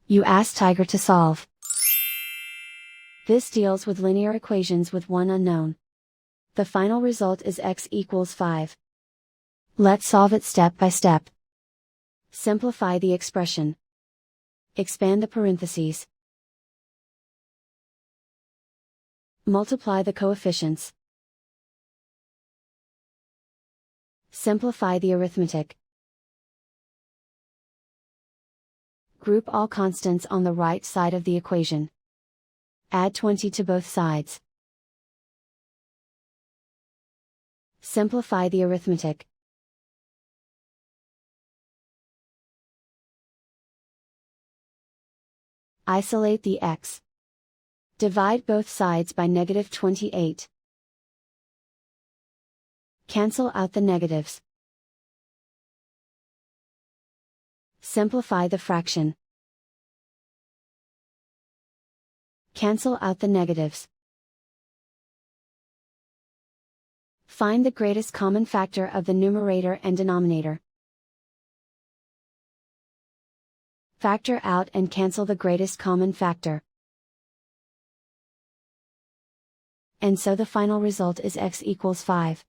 You ask Tiger to solve. This deals with linear equations with one unknown. The final result is x equals 5. Let's solve it step by step. Simplify the expression. Expand the parentheses. Multiply the coefficients. Simplify the arithmetic. Group all constants on the right side of the equation. Add 20 to both sides. Simplify the arithmetic. Isolate the x. Divide both sides by -28. Cancel out the negatives. Simplify the fraction. Cancel out the negatives. Find the greatest common factor of the numerator and denominator. Factor out and cancel the greatest common factor. And so the final result is x equals 5.